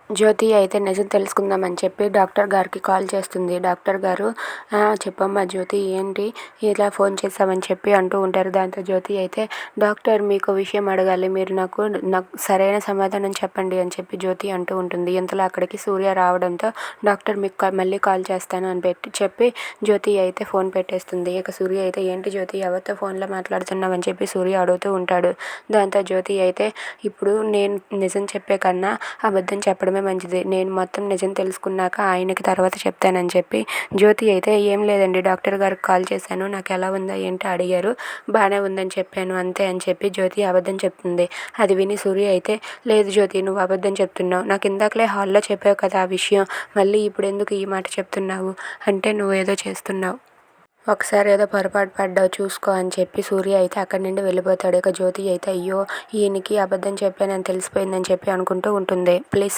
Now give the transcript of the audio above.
జ్యోతి అయితే నిజం తెలుసుకుందామని చెప్పి డాక్టర్ గారికి కాల్ చేస్తుంది. డాక్టర్ గారు చెప్పమ్మా జ్యోతి ఏంటి ఇలా ఫోన్ చేసామని చెప్పి అంటూ ఉంటారు. దాంతో జ్యోతి అయితే డాక్టర్ మీకు విషయం అడగాలి, మీరు నాకు సరైన సమాధానం చెప్పండి అని చెప్పి జ్యోతి అంటూ ఉంటుంది. ఇంతలో అక్కడికి సూర్య రావడంతో డాక్టర్ మీకు మళ్ళీ కాల్ చేస్తాను అని చెప్పి జ్యోతి అయితే ఫోన్ పెట్టేస్తుంది. ఇక సూర్య అయితే ఏంటి జ్యోతి ఎవరితో ఫోన్లో మాట్లాడుతున్నావు అని చెప్పి సూర్య అడుగుతూ ఉంటాడు. దాంతో జ్యోతి అయితే ఇప్పుడు నేను నిజం చెప్పే కన్నా అబద్ధం చెప్పడమే మంచిది, నేను మొత్తం నిజం తెలుసుకున్నాక ఆయనకి తర్వాత చెప్తానని చెప్పి జ్యోతి అయితే ఏం లేదండి డాక్టర్ గారికి కాల్ చేశాను, నాకు ఎలా ఉందా ఏంటో అడిగారు, బాగానే ఉందని చెప్పాను అంతే అని చెప్పి జ్యోతి అబద్ధం చెప్తుంది. అది విని సూర్య అయితే లేదు జ్యోతి నువ్వు అబద్ధం చెప్తున్నావు, నాకు ఇందాకలే హాల్లో చెప్పావు కదా ఆ విషయం, మళ్ళీ ఇప్పుడు ఎందుకు ఈ మాట చెప్తున్నావు అంటే నువ్వు ఏదో చేస్తున్నావు, ఒకసారి ఏదో పొరపాటు పడ్డావు చూసుకో అని చెప్పి సూర్య అయితే అక్కడి నుండి వెళ్ళిపోతాడు. ఇక జ్యోతి అయితే అయ్యో ఈయనకి అబద్ధం చెప్పానని తెలిసిపోయిందని చెప్పి అనుకుంటూ ఉంటుంది. ప్లీజ్